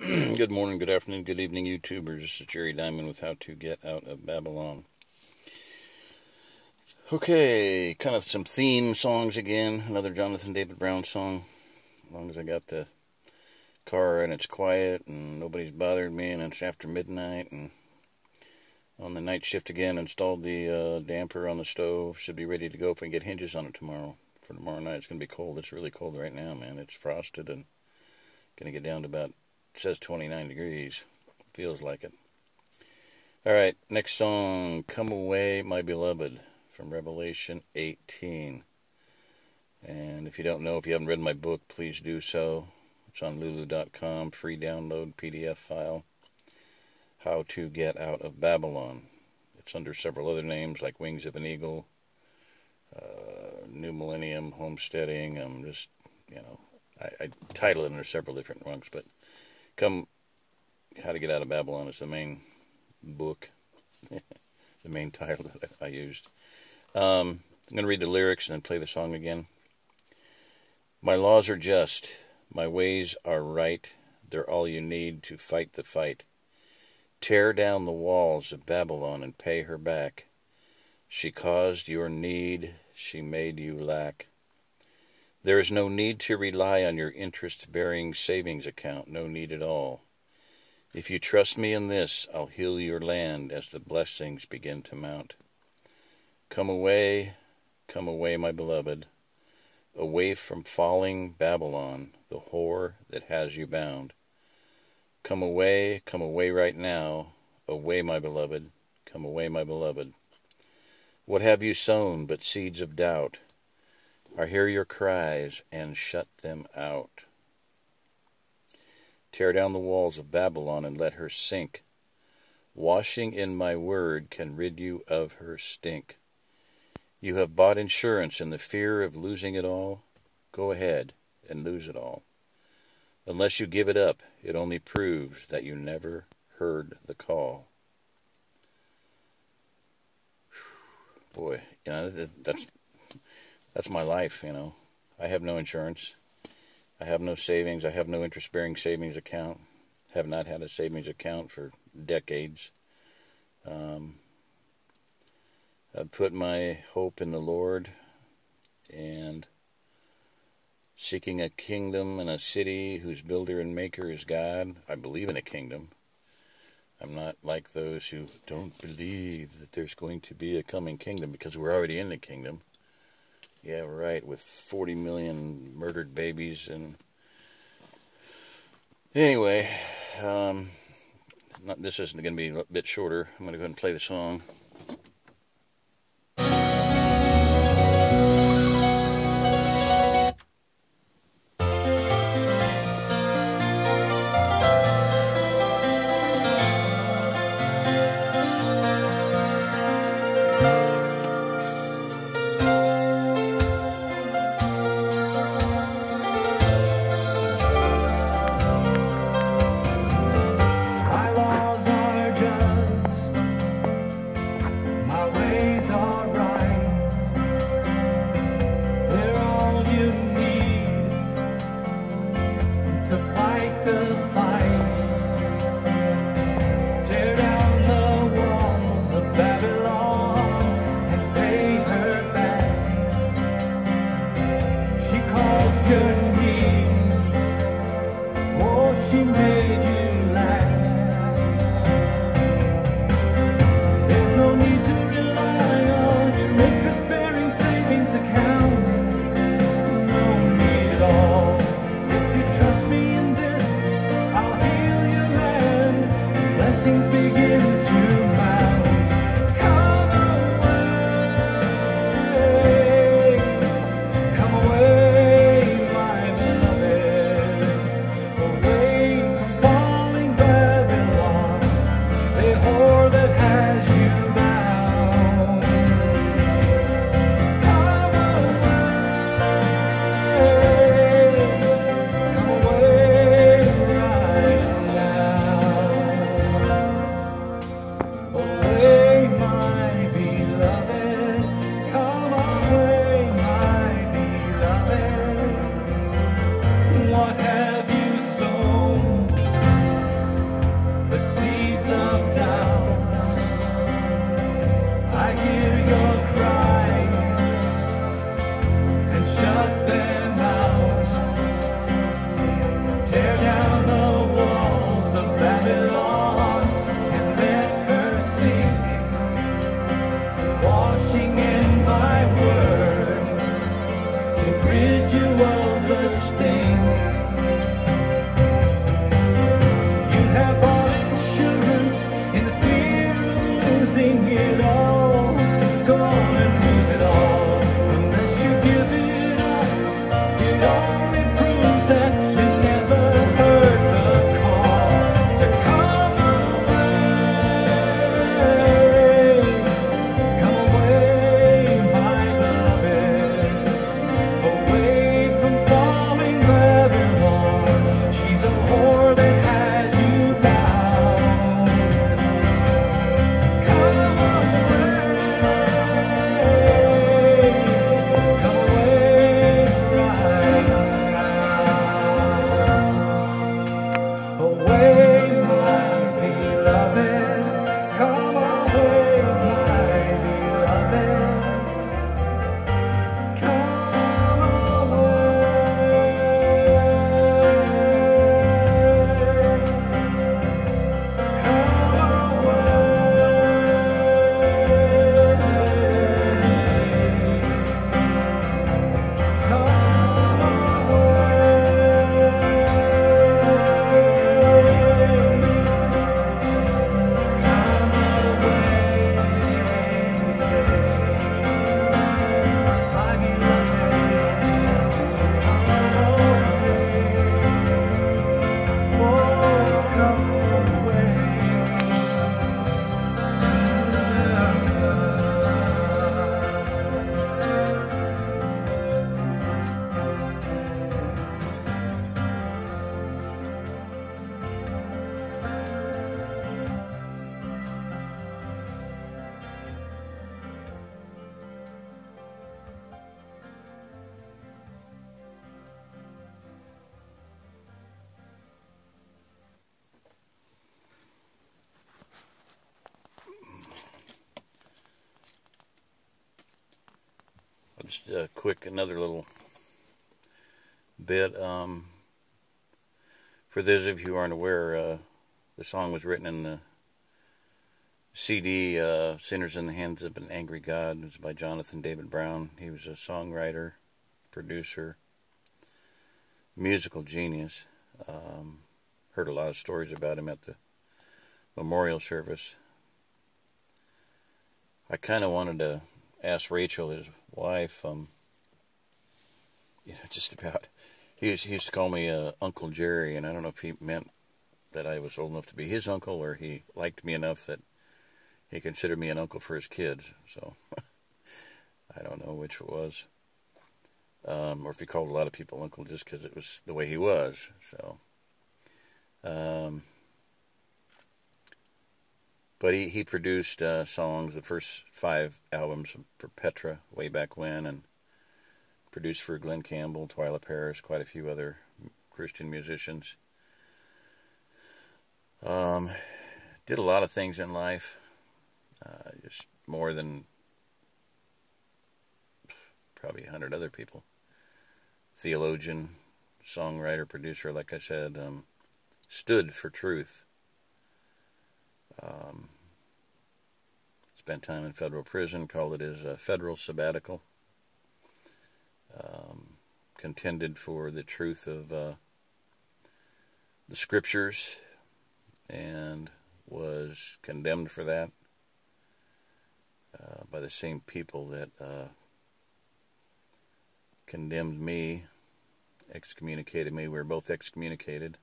Good morning, good afternoon, good evening, YouTubers. This is Jerry Diamond with How to Get Out of Babylon. Okay, kind of some theme songs again. Another Jonathan David Brown song. As long as I got the car and it's quiet and nobody's bothered me and it's after midnight and on the night shift again, installed the damper on the stove. Should be ready to go if I can get hinges on it tomorrow. For tomorrow night, it's going to be cold. It's really cold right now, man. It's frosted and going to get down to about, it says 29 degrees. Feels like it. All right, next song, Come Away, My Beloved, from Revelation 18. And if you don't know, if you haven't read my book, please do so. It's on lulu.com, free download PDF file. How to Get Out of Babylon. It's under several other names like Wings of an Eagle, New Millennium, Homesteading. I'm just, I title it under several different rungs, but How to Get Out of Babylon is the main book, the main title that I used. I'm going to read the lyrics and then play the song again. My laws are just, my ways are right, they're all you need to fight the fight. Tear down the walls of Babylon and pay her back. She caused your need, she made you lack. There is no need to rely on your interest-bearing savings account, no need at all. If you trust me in this, I'll heal your land as the blessings begin to mount. Come away, my beloved, away from falling Babylon, the whore that has you bound. Come away right now, away, my beloved, come away, my beloved. What have you sown but seeds of doubt? I hear your cries and shut them out. Tear down the walls of Babylon and let her sink. Washing in my word can rid you of her stink. You have bought insurance in the fear of losing it all. Go ahead and lose it all. Unless you give it up, it only proves that you never heard the call. Boy, that's my life, I have no insurance. I have no savings. I have no interest-bearing savings account. Have not had a savings account for decades. I've put my hope in the Lord and seeking a kingdom and a city whose builder and maker is God. I believe in a kingdom. I'm not like those who don't believe that there's going to be a coming kingdom because we're already in the kingdom. Yeah, right, with 40 million murdered babies. And anyway, this is going to be a bit shorter. I'm going to go ahead and play the song. I'll Just a quick, another little bit. For those of you who aren't aware, the song was written in the CD, Sinners in the Hands of an Angry God. It was by Jonathan David Brown. He was a songwriter, producer, musical genius. Heard a lot of stories about him at the memorial service. I kind of wanted to ask Rachel, his wife, just about. He used to call me Uncle Jerry, and I don't know if he meant that I was old enough to be his uncle, or he liked me enough that he considered me an uncle for his kids. So I don't know which it was, or if he called a lot of people uncle just because it was the way he was. So, but he produced songs, the first 5 albums for Petra way back when, and produced for Glenn Campbell, Twyla Paris, quite a few other Christian musicians. Did a lot of things in life, just more than probably 100 other people. Theologian, songwriter, producer, like I said, stood for truth. Spent time in federal prison, called it his federal sabbatical. Contended for the truth of the scriptures and was condemned for that by the same people that condemned me, excommunicated me. We were both excommunicated.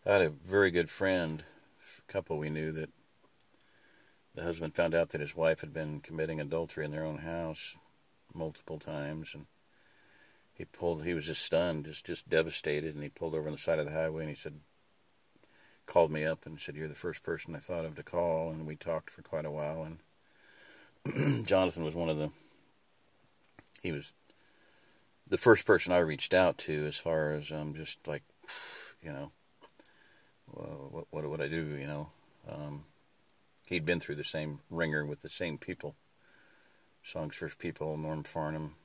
I had a very good friend, a couple we knew, that the husband found out that his wife had been committing adultery in their own house multiple times, and he was just stunned, just devastated, and he pulled over on the side of the highway, and he said, called me up and said, "You're the first person I thought of to call," and we talked for quite a while, and Jonathan was he was the first person I reached out to as far as just like, well, what would I do, he'd been through the same ringer with the same people. Songs for People, Norm Farnham.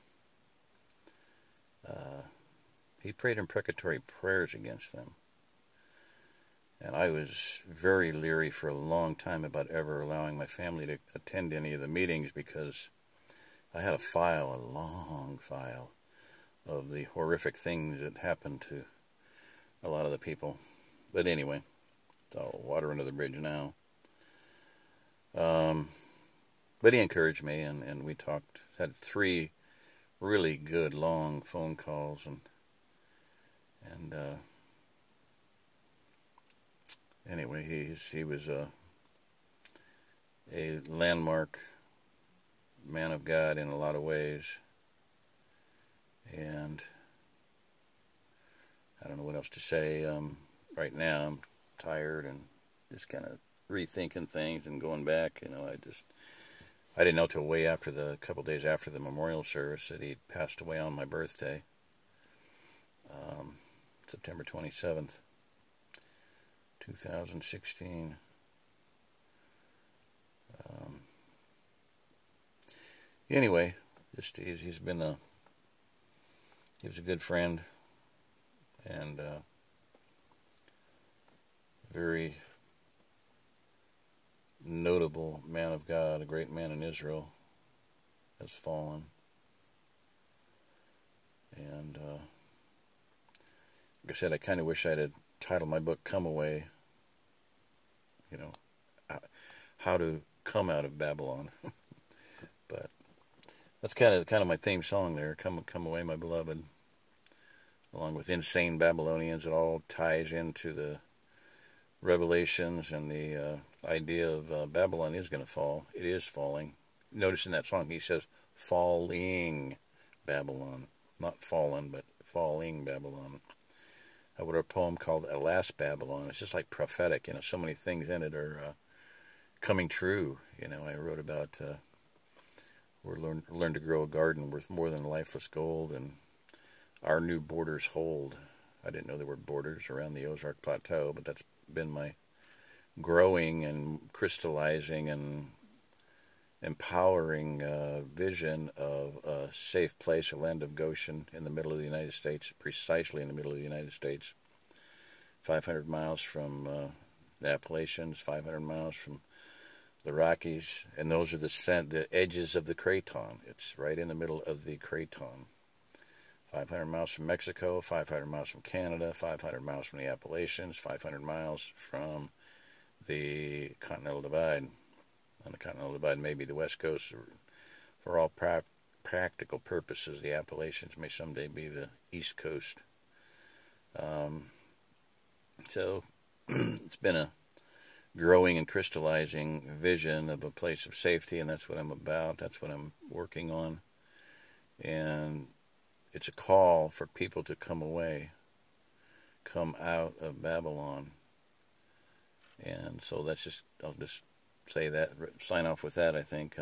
He prayed imprecatory prayers against them. And I was very leery for a long time about ever allowing my family to attend any of the meetings because I had a long file of the horrific things that happened to a lot of the people. But anyway, it's all water under the bridge now. But he encouraged me, and we talked, had 3 really good long phone calls, and anyway, he was a landmark man of God in a lot of ways, and I don't know what else to say. Right now I'm tired and just kind of rethinking things and going back. I didn't know till way after a couple days after the memorial service that he'd passed away on my birthday, September 27th, 2016. Anyway, he was a good friend and very notable man of God, a great man in Israel, has fallen. And like I said, I kind of wish I had titled my book "Come Away," how to come out of Babylon. But that's kind of my theme song there, "Come Away, My Beloved," along with "Insane Babylonians." It all ties into the Revelations and the idea of Babylon is going to fall. It is falling. Notice in that song he says falling Babylon, not fallen, but falling Babylon. I wrote a poem called "Alas Babylon." It's just like prophetic, so many things in it are coming true. I wrote about learn to grow a garden worth more than lifeless gold, and our new borders hold. I didn't know there were borders around the Ozark Plateau, but that's been my growing and crystallizing and empowering vision of a safe place, a land of Goshen in the middle of the United States, precisely in the middle of the United States, 500 miles from the Appalachians, 500 miles from the Rockies, and those are the edges of the Craton. It's right in the middle of the Craton. 500 miles from Mexico, 500 miles from Canada, 500 miles from the Appalachians, 500 miles from the Continental Divide. On the Continental Divide, maybe the West Coast. For all practical purposes, the Appalachians may someday be the East Coast. So it's been a growing and crystallizing vision of a place of safety, and that's what I'm about. That's what I'm working on. And it's a call for people to come away, come out of Babylon. And so I'll just say that, sign off with that, I think.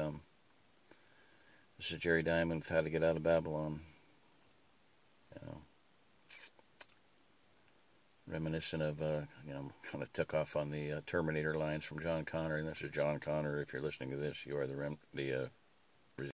This is Jerry Diamond with How to Get Out of Babylon. Reminiscent of, kind of took off on the Terminator lines from John Connor, and this is John Connor. If you're listening to this, you are the